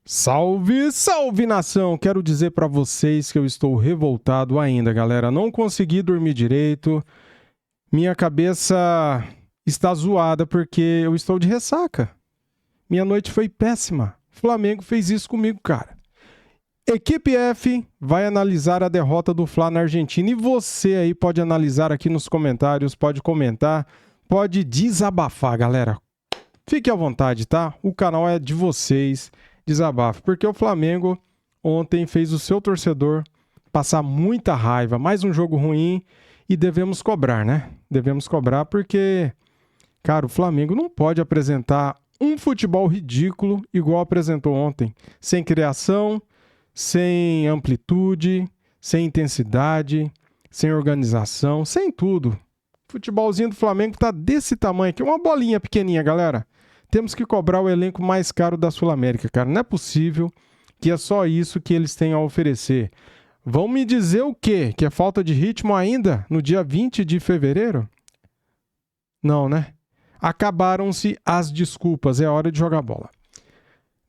Salve, salve nação! Quero dizer pra vocês que eu estou revoltado ainda, galera. Não consegui dormir direito. Minha cabeça está zoada porque eu estou de ressaca. Minha noite foi péssima. O Flamengo fez isso comigo, cara. Equipe F vai analisar a derrota do Fla na Argentina e você aí pode analisar aqui nos comentários, pode comentar, pode desabafar, galera. Fique à vontade, tá? O canal é de vocês. Desabafo, porque o Flamengo ontem fez o seu torcedor passar muita raiva, mais um jogo ruim e devemos cobrar, né? Devemos cobrar porque, cara, o Flamengo não pode apresentar um futebol ridículo igual apresentou ontem, sem criação, sem amplitude, sem intensidade, sem organização, sem tudo. O futebolzinho do Flamengo tá desse tamanho aqui, uma bolinha pequenininha, galera. Temos que cobrar o elenco mais caro da Sul-América, cara. Não é possível que é só isso que eles têm a oferecer. Vão me dizer o quê? Que é falta de ritmo ainda no dia 20 de fevereiro? Não, né? Acabaram-se as desculpas. É hora de jogar bola.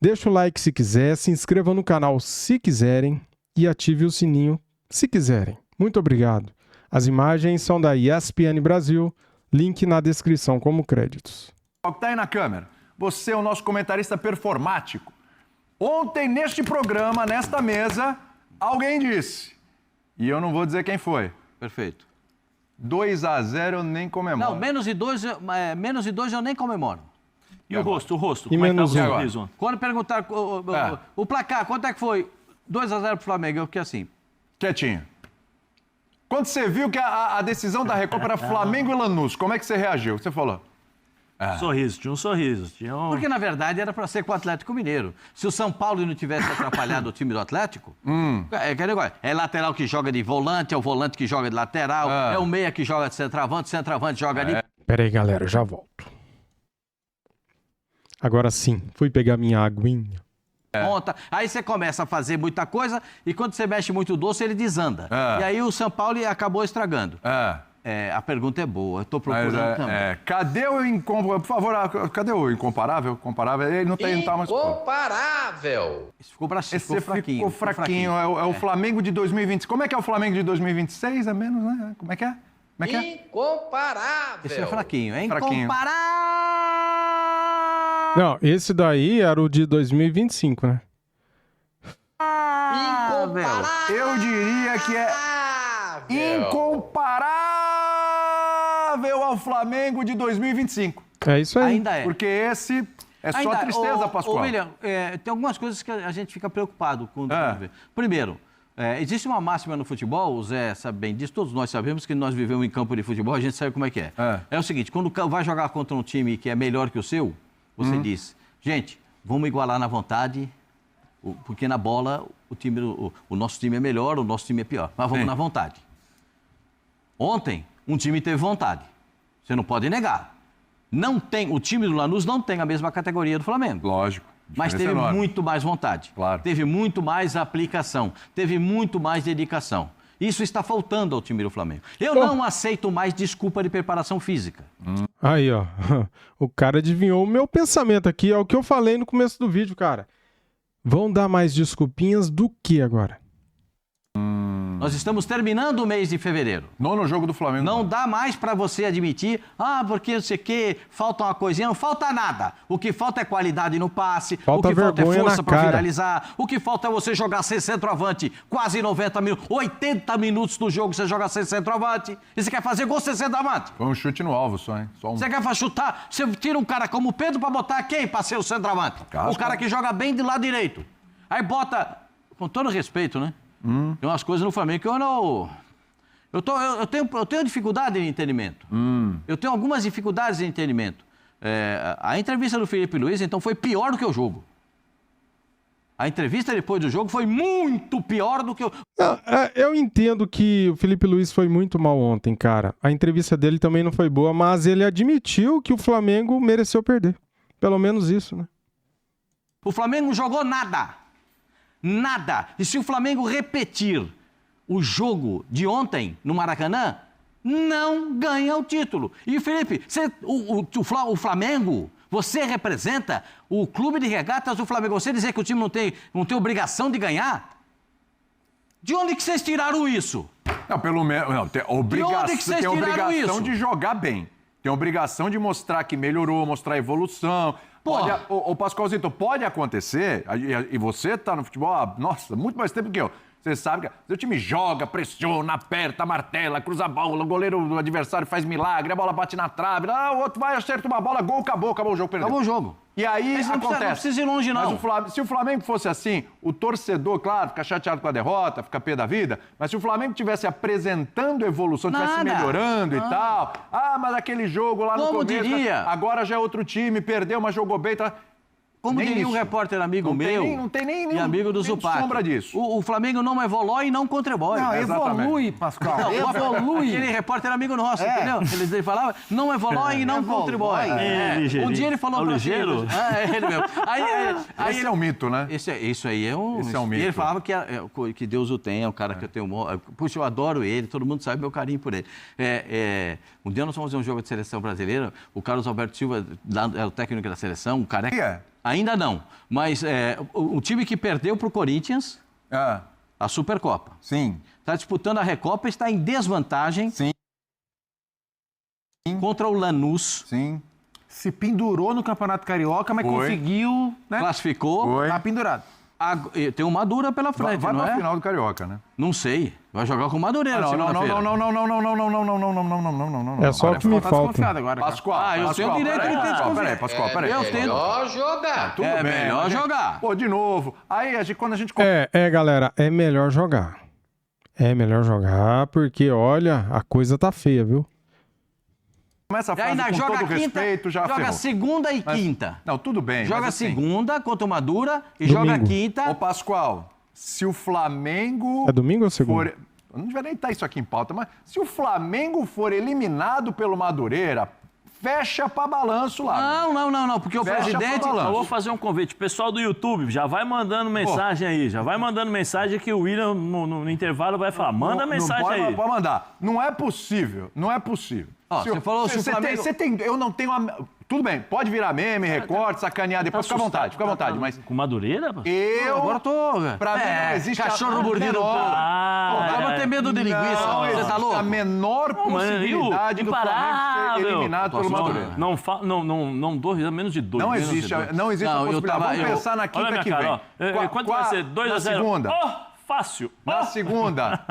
Deixa o like se quiser, se inscreva no canal se quiserem e ative o sininho se quiserem. Muito obrigado. As imagens são da ESPN Brasil. Link na descrição como créditos. Tá aí na câmera. Você é o nosso comentarista performático. Ontem, neste programa, nesta mesa, alguém disse, e eu não vou dizer quem foi. Perfeito. 2-0 eu nem comemoro. Não, menos de dois eu nem comemoro. E o rosto? E menos um. Sorriso? Quando perguntar o placar, quanto é que foi? 2-0 pro Flamengo, eu fiquei assim. Quietinho. Quando você viu que a decisão da Recopa era Flamengo e Lanús, como é que você reagiu? Você falou? Sorriso, tinha um sorriso. Tinha um... Porque, na verdade, era para ser com o Atlético Mineiro. Se o São Paulo não tivesse atrapalhado o time do Atlético, é lateral que joga de volante, é o volante que joga de lateral, é o meia que joga de centroavante, o centroavante joga ali. Pera aí, galera, já volto. Agora sim, fui pegar minha aguinha. Aí você começa a fazer muita coisa e quando você mexe muito doce, ele desanda. E aí o São Paulo acabou estragando. A pergunta é boa, eu tô procurando também. Cadê o incomparável? Por favor, cadê o incomparável? Comparável, ele não tá mais... Incomparável! Esse ficou fraquinho. Ficou fraquinho. É o Flamengo de 2026. Como é que é o Flamengo de 2026? É menos, né? Como é que é? Incomparável! Esse é fraquinho, é Fraquinho. incomparável! Não, esse daí era o de 2025, né? Incomparável! Eu diria que é incomparável ao Flamengo de 2025. É isso aí. Ainda é. Porque esse é só tristeza, Pascoal. William, tem algumas coisas que a gente fica preocupado com. Primeiro, existe uma máxima no futebol, o Zé sabe bem disso, todos nós sabemos que nós vivemos em campo de futebol, a gente sabe como é que é. É o seguinte, quando vai jogar contra um time que é melhor que o seu, você diz, gente, vamos igualar na vontade, porque na bola o nosso time é melhor, o nosso time é pior, mas vamos na vontade. Ontem, um time teve vontade, você não pode negar. O time do Lanús não tem a mesma categoria do Flamengo. Lógico. Mas teve muito mais vontade. Claro. Teve muito mais aplicação. Teve muito mais dedicação. Isso está faltando ao time do Flamengo. Eu não aceito mais desculpa de preparação física. Aí, ó. O cara adivinhou o meu pensamento aqui. É o que eu falei no começo do vídeo, cara. Vão dar mais desculpinhas do que agora? Nós estamos terminando o mês de fevereiro. Nono jogo do Flamengo. Não dá mais para você admitir, porque não sei o quê, falta uma coisinha. Não falta nada. O que falta é qualidade no passe, o que falta é força para finalizar, o que falta é você jogar sem centroavante quase 90 minutos, 80 minutos do jogo você joga sem centroavante. E você quer fazer gol sem centroavante? Foi um chute no alvo só, hein? Você quer chutar, você tira um cara como o Pedro para botar quem para ser o centroavante? O cara que joga bem de lado direito. Aí bota, com todo respeito, né? Tem umas coisas no Flamengo que eu não... Eu tenho dificuldade de entendimento. Eu tenho algumas dificuldades de entendimento. A entrevista do Felipe Luiz, então, foi pior do que o jogo. A entrevista depois do jogo foi muito pior do que o... Eu entendo que o Felipe Luiz foi muito mal ontem, cara. A entrevista dele também não foi boa, mas ele admitiu que o Flamengo mereceu perder. Pelo menos isso, né? O Flamengo não jogou nada. Nada. E se o Flamengo repetir o jogo de ontem no Maracanã, não ganha o título. E, Felipe, o Flamengo, Você representa o clube de regatas do Flamengo. Você dizer que o time não tem obrigação de ganhar? De onde que vocês tiraram isso? Não, pelo menos. Não, tem obrigação isso? de jogar bem. Tem obrigação de mostrar que melhorou, mostrar evolução. Ô, Pascoalzito, pode acontecer, e você tá no futebol, nossa, muito mais tempo que eu. Você sabe que o time joga, pressiona, aperta, martela, cruza a bola, o goleiro do adversário faz milagre, a bola bate na trave, o outro vai, acerta uma bola, gol, acabou o jogo, perdeu. Acabou o jogo. E aí acontece. Não precisa ir longe, não. Mas se o Flamengo fosse assim, o torcedor, claro, fica chateado com a derrota, fica pé da vida, mas se o Flamengo estivesse apresentando evolução, estivesse melhorando e tal, mas aquele jogo lá no começo, agora já é outro time, perdeu, mas jogou bem, tá... Como diria um repórter amigo meu não tem nem e amigo do Zupac, sombra disso. O Flamengo não evolui e não contribui. Não, evolui, Pascoal. Não, evolui. Aquele repórter amigo nosso, entendeu? Ele falava, não evolui e não contribui. Um dia ele falou pra Ligeiro? É ele mesmo. Esse é um mito, né? Isso aí é um... Esse é um mito. E ele falava que Deus o tem, é um cara que eu tenho... Puxa, eu adoro ele, todo mundo sabe meu carinho por ele. Um dia nós fomos fazer um jogo de seleção brasileira, o Carlos Alberto Silva é o técnico da seleção, o cara Ainda não, mas o time que perdeu para o Corinthians, a Supercopa. Sim. Está disputando a Recopa, está em desvantagem. Sim. Contra o Lanús. Sim. Se pendurou no Campeonato Carioca, mas conseguiu, né? Classificou. Tá pendurado. Tem uma Madura pela frente, vai não é? Vai final do Carioca, né? Não sei. Vai jogar com o Madureira segunda-feira. Não. É só o que me falta. Agora, Pascoal, eu tenho o direito de ter desconfiança. Pascoal, É melhor jogar. Tudo bem, melhor jogar. Pô, de novo. Aí, quando a gente... Galera, é melhor jogar. É melhor jogar porque, olha, a coisa tá feia, viu? Começa a fase com joga todo quinta, respeito, já joga ferrou. segunda e quinta. Não, tudo bem. Joga mas assim, segunda contra o Madura e Domingo. joga quinta. Ô, Pascoal, se o Flamengo... É domingo ou segunda? Eu não devia nem estar isso aqui em pauta, mas se o Flamengo for eliminado pelo Madureira, fecha pra balanço lá. Não, porque o presidente... Eu vou fazer um convite. Pessoal do YouTube, já vai mandando mensagem aí. Já vai mandando mensagem que o William, no intervalo, vai falar. Manda mensagem aí. Pode mandar. Não é possível. Você falou se o Flamengo... Eu não tenho... Tudo bem, pode virar meme, recorte, sacanear depois, fica à vontade, mas... Com Madureira? Agora tô... Pra mim não existe... Cachorro mordido. Vamos ter medo de linguiça. Você tá louco? A menor possibilidade do Flamengo ser eliminado pelo Madureira. Não dou menos de 2. Não existe a possibilidade. Vamos pensar na quinta que vem. Quanto vai ser? 2-0? Na segunda. Fácil. Na segunda.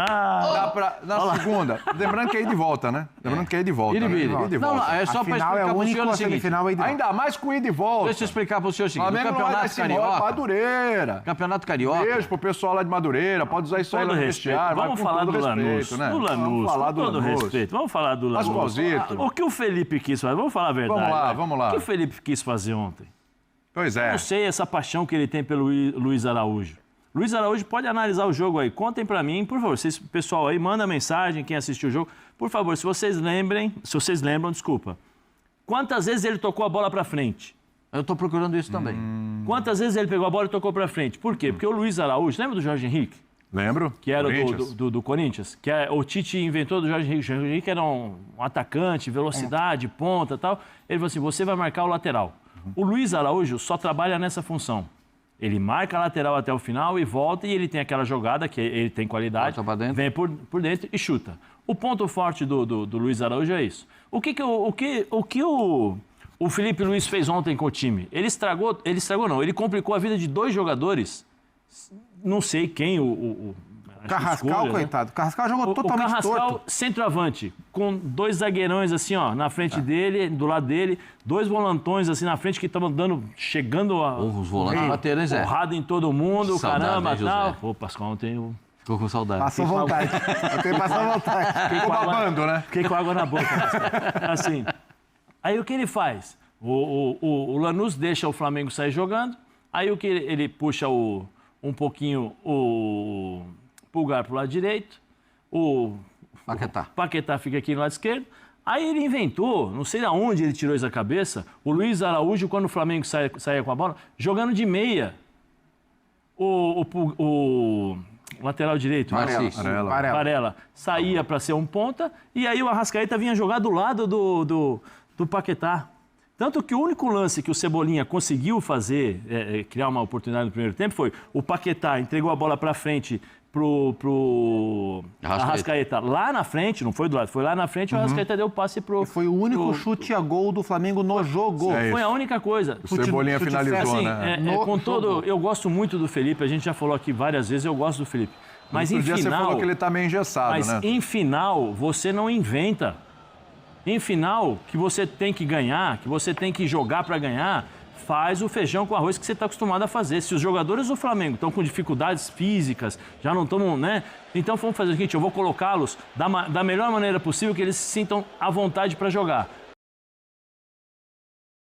Na segunda. Lembrando que é ir de volta, né? Lembrando que é ir de volta. Não, é só pra explicar pro senhor o seguinte. Ainda mais com ir de volta. Deixa eu explicar pro senhor o seguinte. Flamengo Campeonato Carioca. Madureira. Campeonato Carioca. Beijo pro pessoal lá de Madureira. Pode usar isso aí no vestiário. Vamos falar do Lanús. Né? Vamos falar do Lanús. Vamos falar do Lanús. Pascoalzito. O que o Felipe quis fazer? Vamos falar a verdade. Vamos lá. O que o Felipe quis fazer ontem? Pois é. Eu não sei essa paixão que ele tem pelo Luiz Araújo. Luiz Araújo pode analisar o jogo aí. Contem pra mim, por favor. Vocês, pessoal aí, manda mensagem, quem assistiu o jogo. Por favor, se vocês lembram, desculpa. Quantas vezes ele tocou a bola pra frente? Eu tô procurando isso também. Quantas vezes ele pegou a bola e tocou pra frente? Por quê? Porque o Luiz Araújo, lembra do Jorge Henrique? Lembro. Que era do Corinthians? Que o Tite inventou do Jorge Henrique. O Jorge Henrique era um atacante, velocidade, ponta e tal. Ele falou assim, você vai marcar o lateral. O Luiz Araújo só trabalha nessa função. Ele marca a lateral até o final e volta, e ele tem aquela jogada que ele tem qualidade, vem por dentro e chuta. O ponto forte do Luiz Araújo é isso. O que o Felipe Luiz fez ontem com o time? Ele complicou a vida de 2 jogadores, não sei quem, Carrascal, escolha, coitado. Né? Carrascal jogou totalmente Carrascal, torto. centroavante, com 2 zagueirões assim, ó, na frente dele, do lado dele, 2 volantões assim na frente que estavam chegando Os volantes bateram, hein, Zé? porrada em todo mundo, Saudade, caramba, hein, tal. José? Pô, Pascoal, ontem Ficou com saudade. Passou vontade. Eu tenho que passar vontade. Ficou babando, né? Fiquei com água na boca. Assim. Aí o que ele faz? O Lanús deixa o Flamengo sair jogando, aí o que ele puxa um pouquinho o Pulgar pro lado direito, o Paquetá fica aqui no lado esquerdo. Aí ele inventou, não sei de onde ele tirou isso da cabeça, o Luiz Araújo, quando o Flamengo saía com a bola, jogando de meia. O lateral direito, Varela, saía para ser um ponta, e aí o Arrascaeta vinha jogar do lado do Paquetá. Tanto que o único lance que o Cebolinha conseguiu fazer, criar uma oportunidade no primeiro tempo, foi o Paquetá entregou a bola para frente pro Arrascaeta lá na frente, não foi do lado, foi lá na frente, o Arrascaeta deu o passe pro... E foi o único chute a gol do Flamengo no jogo. Foi a única coisa. O Cebolinha finalizou, assim, né? Com todo... Eu gosto muito do Felipe, a gente já falou aqui várias vezes, eu gosto do Felipe. Mas em final... Você falou que ele tá meio engessado, mas né? em final, você não inventa. Em final, que você tem que ganhar, que você tem que jogar para ganhar, faz o feijão com arroz que você está acostumado a fazer. Se os jogadores do Flamengo estão com dificuldades físicas, já não estão, né? Então vamos fazer o seguinte, eu vou colocá-los da melhor maneira possível que eles se sintam à vontade para jogar.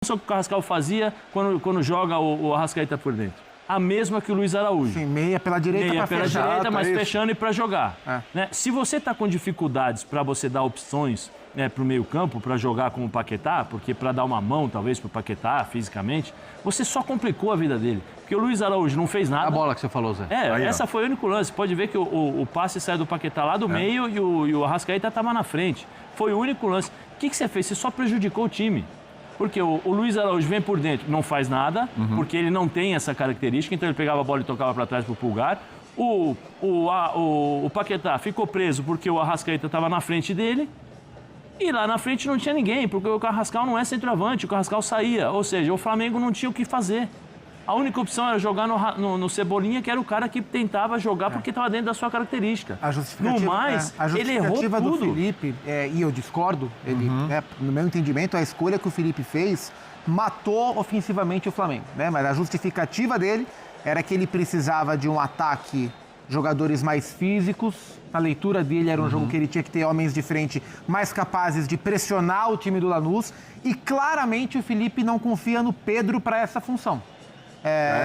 Só que o Carrascal fazia quando joga o Arrascaeta por dentro. A mesma que o Luiz Araújo. Sim, meia pela direita para fechar. Meia pela direita, mas isso. fechando e para jogar. Né? Se você está com dificuldades para você dar opções para o meio campo, para jogar com o Paquetá, porque para dar uma mão, talvez, para o Paquetá, fisicamente, você só complicou a vida dele. Porque o Luiz Araújo não fez nada. A bola que você falou, Zé. Essa foi o único lance. Pode ver que o passe saiu do Paquetá lá do meio e o Arrascaeta estava na frente. Foi o único lance. O que você fez? Você só prejudicou o time. Porque o Luiz Araújo vem por dentro, não faz nada, porque ele não tem essa característica, então ele pegava a bola e tocava para trás para o Pulgar. O Paquetá ficou preso porque o Arrascaeta estava na frente dele. E lá na frente não tinha ninguém, porque o Carrascal não é centroavante, o Carrascal saía. Ou seja, o Flamengo não tinha o que fazer. A única opção era jogar no Cebolinha, que era o cara que tentava jogar porque estava dentro da sua característica. No mais, ele errou tudo. Do Felipe, e eu discordo, ele, no meu entendimento, a escolha que o Felipe fez matou ofensivamente o Flamengo. Né? Mas a justificativa dele era que ele precisava de um ataque, jogadores mais físicos. Na leitura dele era um jogo que ele tinha que ter homens de frente mais capazes de pressionar o time do Lanús. E claramente o Felipe não confia no Pedro para essa função.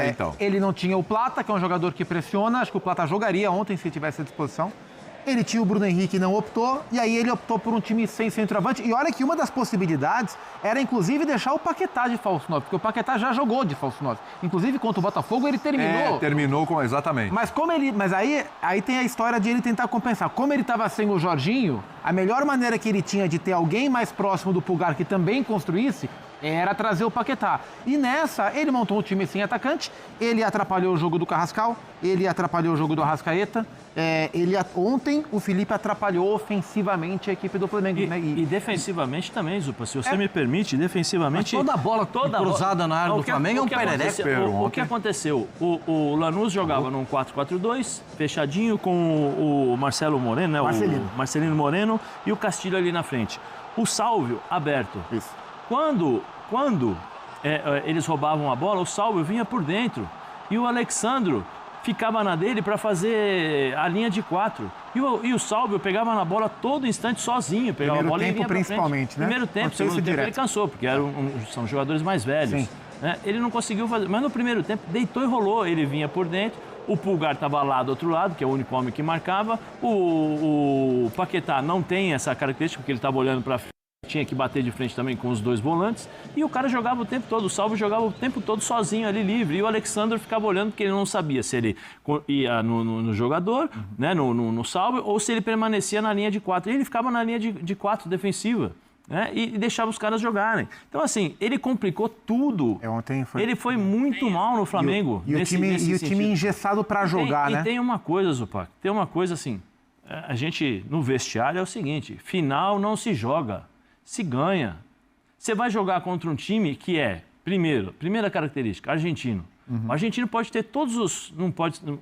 Então. Ele não tinha o Plata, que é um jogador que pressiona. Acho que o Plata jogaria ontem se tivesse à disposição. Ele tinha o Bruno Henrique e não optou. E aí ele optou por um time sem centroavante. E olha que uma das possibilidades era, inclusive, deixar o Paquetá de falso 9. Porque o Paquetá já jogou de falso 9. Inclusive, contra o Botafogo, ele terminou. Terminou com... Exatamente. Mas aí tem a história de ele tentar compensar. Como ele estava sem o Jorginho, a melhor maneira que ele tinha de ter alguém mais próximo do Pulgar que também construísse era trazer o Paquetá. E nessa, ele montou um time sem atacante, ele atrapalhou o jogo do Carrascal, ele atrapalhou o jogo do Arrascaeta. Ontem, o Felipe atrapalhou ofensivamente a equipe do Flamengo. E defensivamente também, Zupa. Se você me permite, defensivamente... Mas toda bola cruzada na área do Flamengo é um perereco. O que aconteceu? O Lanús jogava num 4-4-2, fechadinho com o Marcelo Moreno, né? O Marcelino Moreno e o Castilho ali na frente. O Sálvio aberto. Isso. Quando eles roubavam a bola, o Sálvio vinha por dentro. E o Alexandro ficava na dele para fazer a linha de 4. E o Sálvio pegava na bola todo instante sozinho. Pegava a bola e vinha pra frente. Principalmente, né? Primeiro tempo, segundo tempo ele cansou, porque são jogadores mais velhos. Né? Ele não conseguiu fazer, mas no primeiro tempo deitou e rolou. Ele vinha por dentro, o Pulgar estava lá do outro lado, que é o único homem que marcava. O Paquetá não tem essa característica, porque ele estava olhando para frente. Tinha que bater de frente também com os dois volantes. E o cara jogava o tempo todo, o Sálvio jogava o tempo todo sozinho ali, livre. E o Alexandre ficava olhando porque ele não sabia se ele ia no jogador, né, no Sálvio, ou se ele permanecia na linha de 4. E ele ficava na linha de 4 defensiva. Né, e deixava os caras jogarem. Então, assim, ele complicou tudo. Ontem ele foi muito mal no Flamengo. E o time engessado para jogar, né? E tem uma coisa, Zupac, tem uma coisa assim, a gente, no vestiário, é o seguinte, final não se joga. Se ganha. Você vai jogar contra um time que primeira característica, argentino. O argentino pode ter todos os...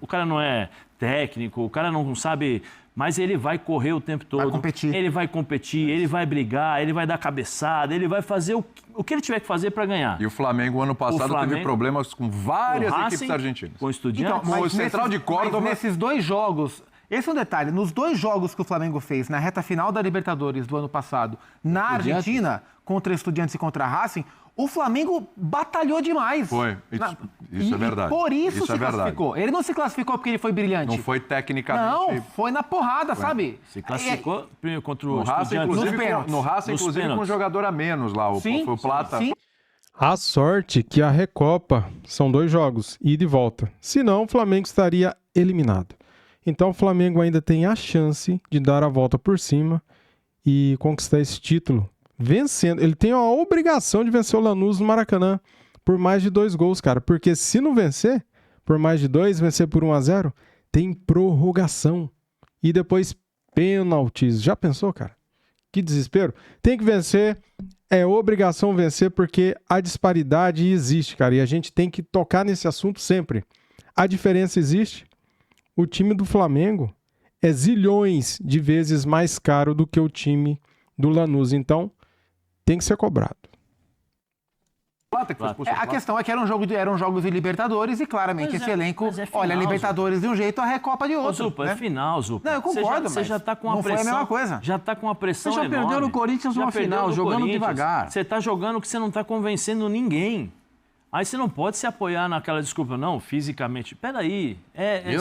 o cara não é técnico, o cara não sabe... Mas ele vai correr o tempo todo. Vai competir. Ele vai competir, ele vai brigar, ele vai dar cabeçada, ele vai fazer o que ele tiver que fazer para ganhar. E o Flamengo, ano passado, teve problemas com várias equipes argentinas. Com Estudiantes. Então, o Central de Córdoba... Nesses dois jogos... Esse é um detalhe. Nos dois jogos que o Flamengo fez na reta final da Libertadores do ano passado, na Argentina, contra Estudiantes e contra Racing, o Flamengo batalhou demais. Foi. Isso é verdade. Por isso se classificou. Ele não se classificou porque ele foi brilhante. Não foi tecnicamente... Não, foi na porrada, sabe? Se classificou contra o Estudiantes. No Racing, inclusive, com um jogador a menos lá. Foi o Plata. Sim. A sorte que a Recopa são 2 jogos, ida e volta. Senão, o Flamengo estaria eliminado. Então o Flamengo ainda tem a chance de dar a volta por cima e conquistar esse título vencendo. Ele tem a obrigação de vencer o Lanús no Maracanã por mais de 2 gols, cara. Porque se não vencer por mais de 2, vencer por 1-0, tem prorrogação. E depois pênaltis. Já pensou, cara? Que desespero. Tem que vencer. É obrigação vencer porque a disparidade existe, cara. E a gente tem que tocar nesse assunto sempre. A diferença existe. O time do Flamengo é zilhões de vezes mais caro do que o time do Lanús. Então, tem que ser cobrado. A questão é que eram jogos de Libertadores e claramente esse elenco olha a Libertadores de um jeito, a Recopa de outro. Zupa, né? é final, Zupa. Não, eu concordo, Você já tá com uma não pressão. foi a mesma coisa. Já tá com uma pressão Você já enorme. perdeu no Corinthians uma final, jogando devagar. Você tá jogando que você não tá convencendo ninguém. Aí você não pode se apoiar naquela desculpa, não, fisicamente. Peraí,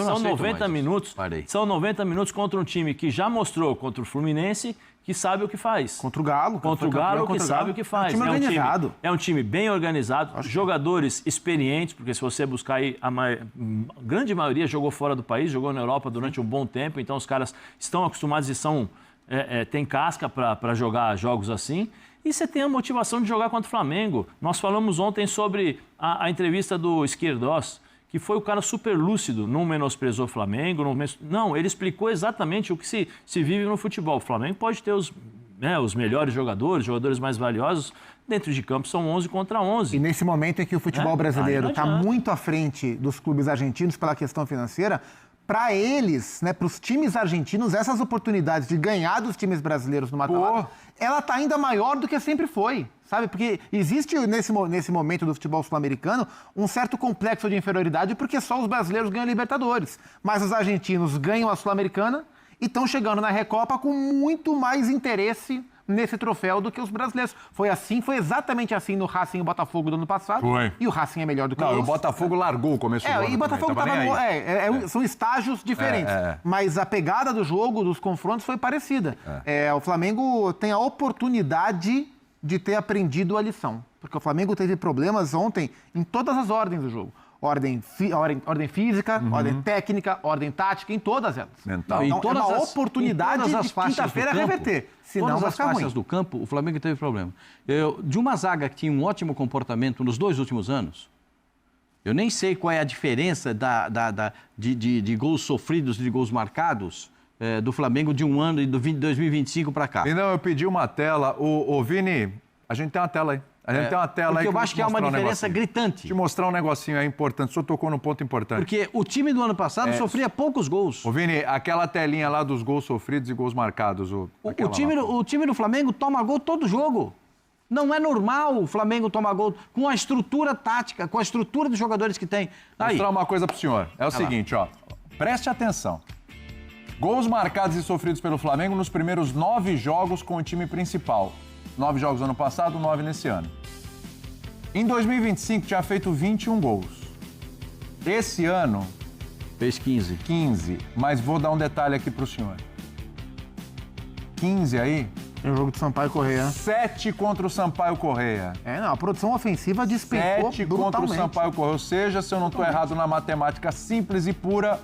são 90 minutos. São 90 minutos contra um time que já mostrou contra o Fluminense que sabe o que faz. Contra o Galo. Contra o Galo que sabe o que faz. É um time organizado. É um time bem organizado, jogadores experientes, porque se você buscar aí, a grande maioria jogou fora do país, jogou na Europa durante um bom tempo, então os caras estão acostumados e têm casca para jogar jogos assim. E você tem a motivação de jogar contra o Flamengo. Nós falamos ontem sobre a entrevista do Esquerdós, que foi o cara super lúcido, não menosprezou o Flamengo. Não, ele explicou exatamente o que se vive no futebol. O Flamengo pode ter os melhores jogadores mais valiosos. Dentro de campo são 11 contra 11. E nesse momento em que o futebol brasileiro está muito à frente dos clubes argentinos pela questão financeira, para eles, né, para os times argentinos, essas oportunidades de ganhar dos times brasileiros no mata-mata, ela está ainda maior do que sempre foi, sabe? Porque existe nesse momento do futebol sul-americano um certo complexo de inferioridade porque só os brasileiros ganham a Libertadores, mas os argentinos ganham a Sul-Americana e estão chegando na Recopa com muito mais interesse nesse troféu do que os brasileiros. Foi exatamente assim no Racing e Botafogo do ano passado. Foi. E o Racing é melhor do que o Botafogo largou o começo do ano. E o Botafogo são estágios diferentes. Mas a pegada do jogo, dos confrontos, foi parecida. O Flamengo tem a oportunidade de ter aprendido a lição. Porque o Flamengo teve problemas ontem em todas as ordens do jogo. Ordem física, ordem técnica, ordem tática, em todas elas. Mental. Então, é uma oportunidade de quinta-feira reverter. Todas as faixas do campo, o Flamengo teve problema. De uma zaga que tinha um ótimo comportamento nos 2 últimos anos, eu nem sei qual é a diferença de gols sofridos, de gols marcados do Flamengo de um ano e do 2025 para cá. E não, eu pedi uma tela. Ô, Vini, a gente tem uma tela aí. A gente tem uma tela porque aí. Eu acho que há uma diferença gritante. Te mostrar um negocinho aí importante. O senhor tocou num ponto importante. Porque o time do ano passado sofria poucos gols. Ô, Vini, aquela telinha lá dos gols sofridos e gols marcados. O time do Flamengo toma gol todo jogo. Não é normal o Flamengo tomar gol com a estrutura tática, com a estrutura dos jogadores que tem. Vou mostrar uma coisa pro senhor. É o seguinte, ó. Preste atenção. Gols marcados e sofridos pelo Flamengo nos primeiros 9 jogos com o time principal. 9 jogos ano passado, 9 nesse ano. Em 2025, tinha feito 21 gols. Esse ano... fez 15. 15. Mas vou dar um detalhe aqui pro senhor. 15 aí... Tem o jogo do Sampaio Correia. 7 contra o Sampaio Correia. A produção ofensiva despencou 7 contra o Sampaio Correia. Ou seja, se eu não estou errado na matemática simples e pura,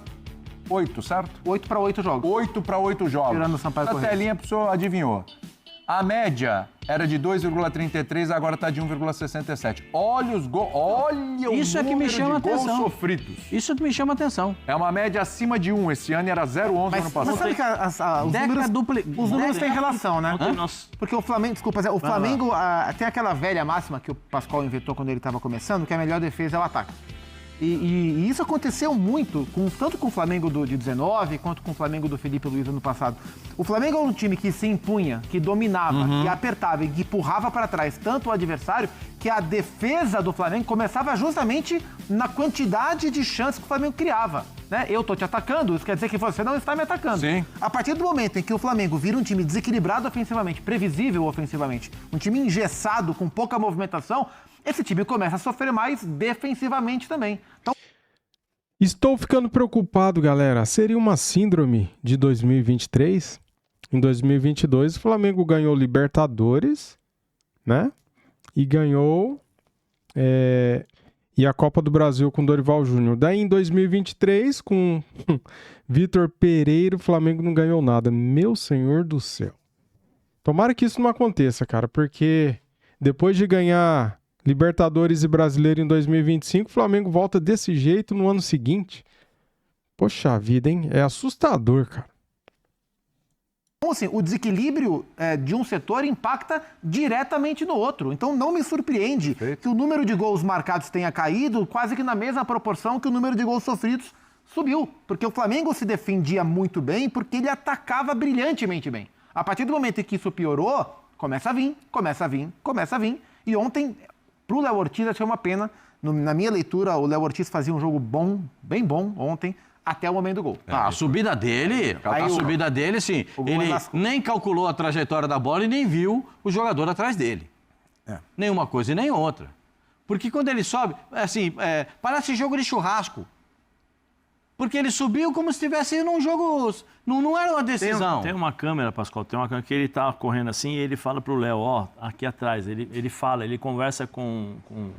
8, certo? 8 para 8 jogos. 8 para 8 jogos. Tirando o Sampaio Correia. A telinha, o senhor adivinhou. A média era de 2,33, agora está de 1,67. Olha os gols, olha o Isso é que me chama de gols atenção. Sofridos. Isso que me chama atenção. É uma média acima de 1. Esse ano era 0,11 ano passado. Mas sabe que os números têm relação, né? Porque o Flamengo, o Flamengo tem aquela velha máxima que o Pascoal inventou quando ele estava começando, que a melhor defesa é o ataque. E isso aconteceu muito, tanto com o Flamengo de 19, quanto com o Flamengo do Felipe Luiz ano passado. O Flamengo é um time que se impunha, que dominava, que apertava e que empurrava para trás tanto o adversário, que a defesa do Flamengo começava justamente na quantidade de chances que o Flamengo criava. Né? Eu estou te atacando, isso quer dizer que você não está me atacando. Sim. A partir do momento em que o Flamengo vira um time desequilibrado ofensivamente, previsível ofensivamente, um time engessado, com pouca movimentação, esse time começa a sofrer mais defensivamente também. Então... Estou ficando preocupado, galera. Seria uma síndrome de 2023? Em 2022, o Flamengo ganhou Libertadores, né? E ganhou e a Copa do Brasil com Dorival Júnior. Daí, em 2023, com Vitor Pereira, o Flamengo não ganhou nada. Meu Senhor do céu. Tomara que isso não aconteça, cara, porque depois de ganhar Libertadores e Brasileiro em 2025, o Flamengo volta desse jeito no ano seguinte. Poxa vida, hein? É assustador, cara. Então, assim, o desequilíbrio de um setor impacta diretamente no outro. Então, não me surpreende que o número de gols marcados tenha caído quase que na mesma proporção que o número de gols sofridos subiu. Porque o Flamengo se defendia muito bem porque ele atacava brilhantemente bem. A partir do momento em que isso piorou, começa a vir. E ontem, pro Léo Ortiz, achei uma pena. Na minha leitura, o Léo Ortiz fazia um jogo bom, bem bom ontem, até o momento do gol. A subida dele, sim. Ele nem calculou a trajetória da bola e nem viu o jogador atrás dele. Nenhuma coisa e nem outra. Porque quando ele sobe, parece jogo de churrasco. Porque ele subiu como se estivesse num jogo... Não era uma decisão. Tem uma câmera, Pascoal, tem uma câmera que ele tá correndo assim e ele fala pro Léo, ó, aqui atrás. Ele fala, ele conversa com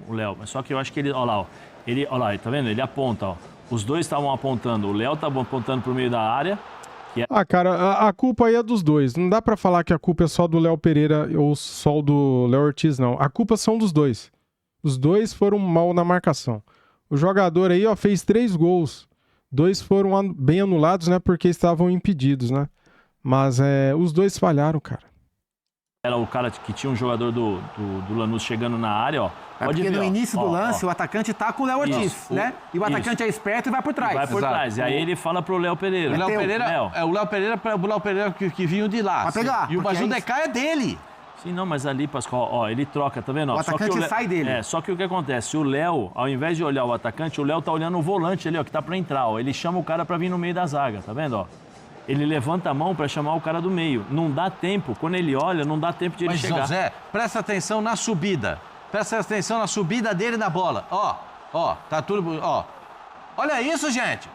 o Léo. Mas só que eu acho que ele, ó lá, tá vendo? Ele aponta, ó. Os dois estavam apontando, o Léo estava apontando pro meio da área. Cara, a culpa aí é dos dois. Não dá pra falar que a culpa é só do Léo Pereira ou só do Léo Ortiz, não. A culpa são dos dois. Os dois foram mal na marcação. O jogador aí, ó, fez 3 gols. 2 foram bem anulados, né? Porque estavam impedidos, né? Mas os dois falharam, cara. Era o cara que tinha um jogador do Lanús chegando na área, ó. Pode ver, no início do lance, o atacante tá com o Léo Ortiz, né? E o atacante é esperto e vai por trás. Vai por trás. E aí ele fala pro Léo Pereira. O Léo Pereira que vinha de lá. Vai pegar. Mas o Decai é dele. Sim, não, mas ali, Pascoal, ó, ele troca, tá vendo? O atacante sai dele. Só que o que acontece? O Léo, ao invés de olhar o atacante, o Léo tá olhando o volante ali, ó, que tá pra entrar, ó. Ele chama o cara pra vir no meio da zaga, tá vendo, ó? Ele levanta a mão pra chamar o cara do meio. Não dá tempo, quando ele olha, não dá tempo de ele chegar. Mas, José, presta atenção na subida. Presta atenção na subida dele na bola. Ó, tá tudo... Ó, olha isso, gente.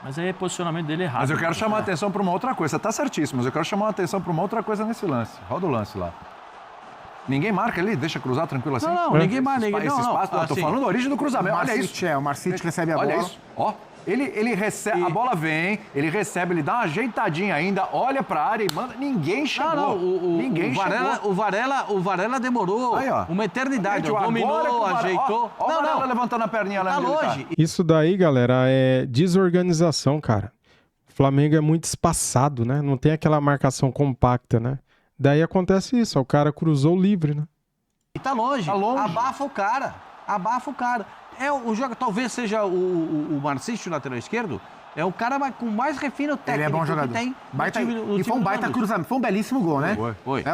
Mas aí é posicionamento dele errado. Mas eu quero chamar a atenção para uma outra coisa. Você tá certíssimo, mas eu quero chamar a atenção para uma outra coisa nesse lance. Roda o lance lá. Ninguém marca ali? Deixa cruzar tranquilo assim? Não, ninguém marca. Esse espaço, eu tô falando da origem do cruzamento. Olha isso. O Marcite recebe a bola. Olha isso. Ó. Ele recebe, a bola vem, ele recebe, ele dá uma ajeitadinha ainda, olha pra área e manda. Ninguém chegou. Ninguém chegou. O Varela demorou aí, uma eternidade. Dominou, ajeitou. Ó, o Varela levantando a perninha lá. Tá longe. Isso daí, galera, é desorganização, cara. O Flamengo é muito espaçado, né? Não tem aquela marcação compacta, né? Daí acontece isso, o cara cruzou livre, né? E tá longe. Abafa o cara. O jogo talvez seja o Marcício, lateral esquerdo, é o cara com mais refino técnico. Ele é bom jogador. Que tem e foi um baita cruzamento. Foi um belíssimo gol, né? Foi.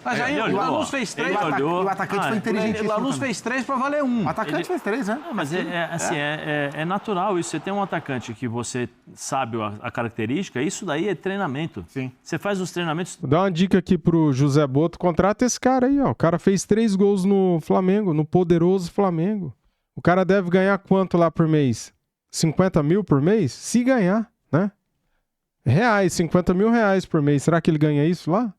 Mas aí o Lanús fez 3. O atacante foi inteligente. O Lanús fez 3 pra valer 1. O atacante fez 3, né? Não, mas é natural isso. Você tem um atacante que você sabe a característica, isso daí é treinamento. Sim. Você faz os treinamentos... Vou dar uma dica aqui pro José Boto, contrata esse cara aí, ó. O cara fez 3 gols no Flamengo, no poderoso Flamengo. O cara deve ganhar quanto lá por mês? 50 mil por mês? Se ganhar, né? 50 mil reais por mês. Será que ele ganha isso lá?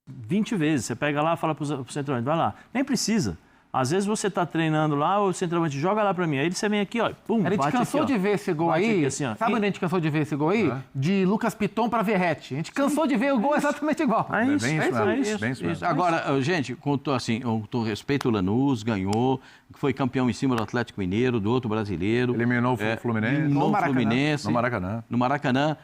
20 vezes. Você pega lá e fala pro centroavante, vai lá. Nem precisa. Às vezes você tá treinando lá, o centroavante joga lá pra mim. Aí você vem aqui, ó, pum, A gente cansou de ver esse gol aí. Aqui, assim, sabe onde a gente cansou de ver esse gol aí? De Lucas Piton pra Verratti. A gente cansou de ver o gol exatamente igual. É isso. Agora, gente, com todo respeito, o Lanús ganhou, foi campeão em cima do Atlético Mineiro, do outro brasileiro. Eliminou o Fluminense. No Maracanã.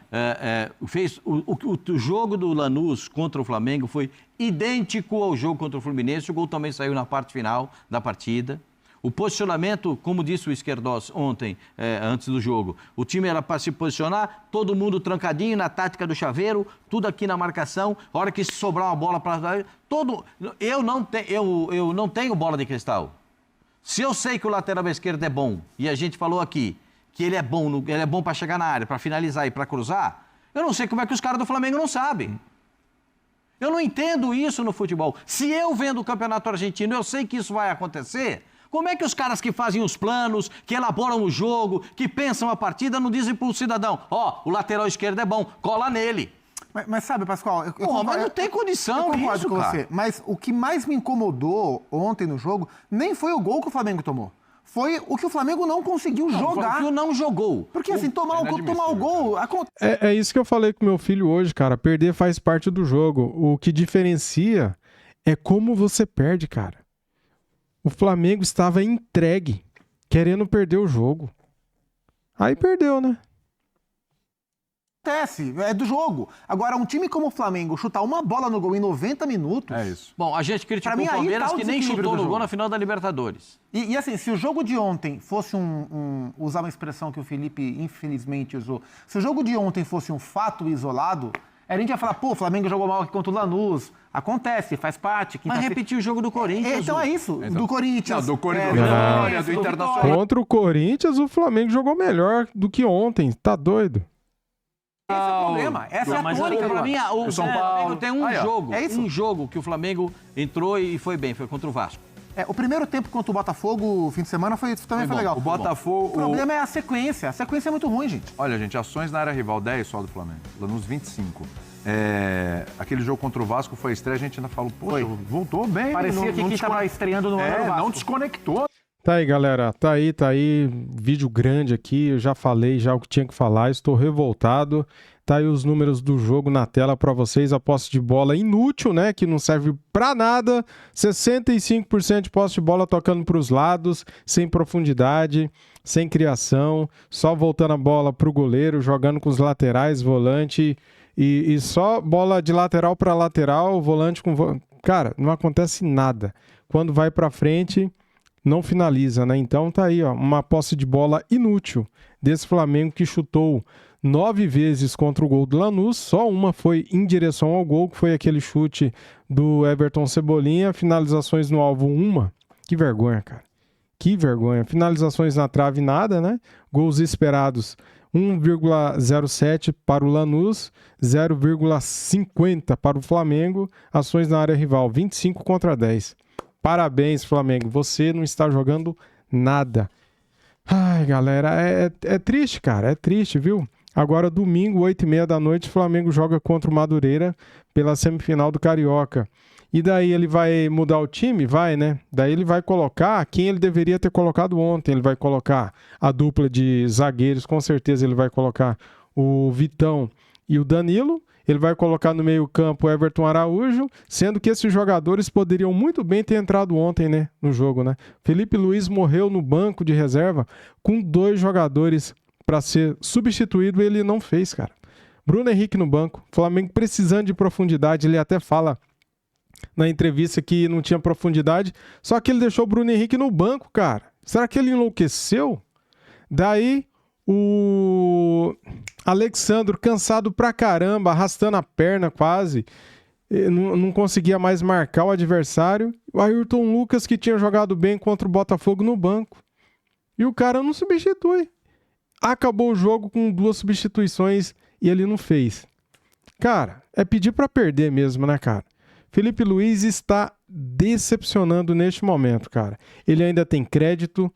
Fez o jogo do Lanús contra o Flamengo foi idêntico ao jogo contra o Fluminense. O gol também saiu na parte final da partida. O posicionamento, como disse o Esquerdós ontem, antes do jogo, o time era para se posicionar, todo mundo trancadinho na tática do chaveiro, tudo aqui na marcação, a hora que sobrar uma bola para... Eu não tenho bola de cristal. Se eu sei que o lateral esquerdo é bom, e a gente falou aqui que ele é bom para chegar na área, para finalizar e para cruzar, eu não sei como é que os caras do Flamengo não sabem. Eu não entendo isso no futebol. Se eu vendo o Campeonato Argentino, eu sei que isso vai acontecer. Como é que os caras que fazem os planos, que elaboram o jogo, que pensam a partida, não dizem para o cidadão, o lateral esquerdo é bom, cola nele. Mas sabe, Pascoal... mas não tem condição isso, com cara. você. Mas o que mais me incomodou ontem no jogo nem foi o gol que o Flamengo tomou. foi o que o Flamengo não conseguiu jogar. O que não jogou. Porque assim, tomar o gol... É isso que eu falei com meu filho hoje, cara. Perder faz parte do jogo. O que diferencia é como você perde, cara. O Flamengo estava entregue, querendo perder o jogo. Aí perdeu, né? Acontece, é do jogo. Agora, um time como o Flamengo chutar uma bola no gol em 90 minutos... É isso. Bom, a gente criticou mim, o Palmeiras que nem chutou no jogo. gol na final da Libertadores. E assim, se o jogo de ontem fosse usar uma expressão que o Felipe infelizmente usou, se o jogo de ontem fosse um fato isolado, a gente ia falar, pô, o Flamengo jogou mal aqui contra o Lanús. Acontece, faz parte. Mas repetiu o jogo do Corinthians. Então é isso, do Corinthians. Não, do Corinthians, do Internacional. Contra o Corinthians, o Flamengo jogou melhor do que ontem. Tá doido? Esse é o problema. Essa é a tônica. Pra mim, o São Paulo. Flamengo tem um jogo. É isso. Um jogo que o Flamengo entrou e foi bem, foi contra o Vasco. O primeiro tempo contra o Botafogo, o fim de semana, também foi legal. O Botafogo... O problema é a sequência. A sequência é muito ruim, gente. Olha, gente, ações na área rival, 10 só do Flamengo. Lanús, 25. Aquele jogo contra o Vasco foi a estreia, a gente ainda falou, poxa, voltou bem. Parecia que quem estava estreando no ano era o Vasco. Não desconectou. Tá aí, galera. Tá aí. Vídeo grande aqui. Eu já falei já o que tinha que falar. Estou revoltado. Tá aí os números do jogo na tela para vocês. A posse de bola inútil, né? Que não serve para nada. 65% de posse de bola tocando para os lados, sem profundidade, sem criação, só voltando a bola pro goleiro, jogando com os laterais, volante e só bola de lateral para lateral, volante com cara, não acontece nada. Quando vai para frente, não finaliza, né? Então tá aí, ó, uma posse de bola inútil desse Flamengo que chutou 9 vezes contra o gol do Lanús, só uma foi em direção ao gol, que foi aquele chute do Everton Cebolinha, finalizações no alvo, uma. Que vergonha, cara. Que vergonha. Finalizações na trave, nada, né? Gols esperados, 1,07 para o Lanús, 0,50 para o Flamengo. Ações na área rival, 25 contra 10. Parabéns, Flamengo. Você não está jogando nada. Ai, galera, é triste, cara. É triste, viu? Agora, domingo, 8h30 da noite, o Flamengo joga contra o Madureira pela semifinal do Carioca. E daí ele vai mudar o time? Vai, né? Daí ele vai colocar quem ele deveria ter colocado ontem. Ele vai colocar a dupla de zagueiros, com certeza ele vai colocar o Vitão e o Danilo. Ele vai colocar no meio-campo o Everton Araújo, sendo que esses jogadores poderiam muito bem ter entrado ontem, né, no jogo, né? Felipe Luiz morreu no banco de reserva com 2 jogadores para ser substituído, ele não fez, cara. Bruno Henrique no banco, Flamengo precisando de profundidade, ele até fala na entrevista que não tinha profundidade, só que ele deixou o Bruno Henrique no banco, cara. Será que ele enlouqueceu? Daí o Alexandro, cansado pra caramba, arrastando a perna quase, não conseguia mais marcar o adversário. O Ayrton Lucas, que tinha jogado bem contra o Botafogo, no banco. E o cara não substitui. Acabou o jogo com 2 substituições e ele não fez. Cara, é pedir pra perder mesmo, né, cara? Felipe Luiz está decepcionando neste momento, cara. Ele ainda tem crédito.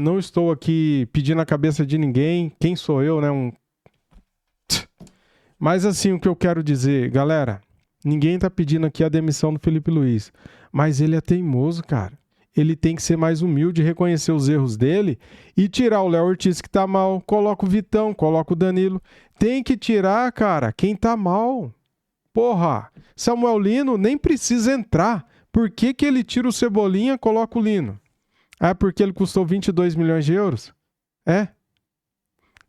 Não estou aqui pedindo a cabeça de ninguém. Quem sou eu, né? Mas assim, o que eu quero dizer, galera, ninguém tá pedindo aqui a demissão do Felipe Luiz. Mas ele é teimoso, cara. Ele tem que ser mais humilde, reconhecer os erros dele e tirar o Léo Ortiz que tá mal. Coloca o Vitão, coloca o Danilo. Tem que tirar, cara, quem tá mal. Porra, Samuel Lino nem precisa entrar. Por que que ele tira o Cebolinha e coloca o Lino? Ah, porque ele custou 22 milhões de euros?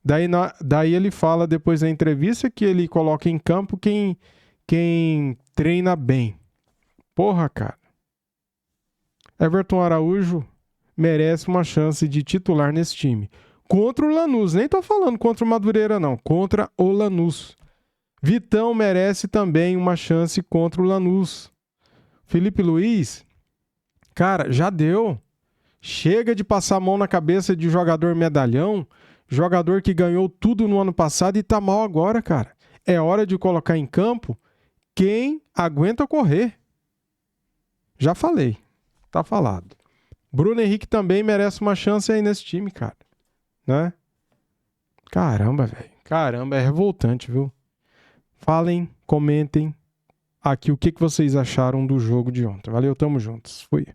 Daí ele fala depois da entrevista que ele coloca em campo quem treina bem. Porra, cara. Everton Araújo merece uma chance de titular nesse time. Contra o Lanús. Nem tô falando contra o Madureira, não. Contra o Lanús. Vitão merece também uma chance contra o Lanús. Felipe Luiz, cara, já deu. Chega de passar a mão na cabeça de jogador medalhão, jogador que ganhou tudo no ano passado e tá mal agora, cara. É hora de colocar em campo quem aguenta correr. Já falei, tá falado. Bruno Henrique também merece uma chance aí nesse time, cara. Né? Caramba, velho. Caramba, é revoltante, viu? Falem, comentem aqui o que vocês acharam do jogo de ontem. Valeu, tamo juntos. Fui.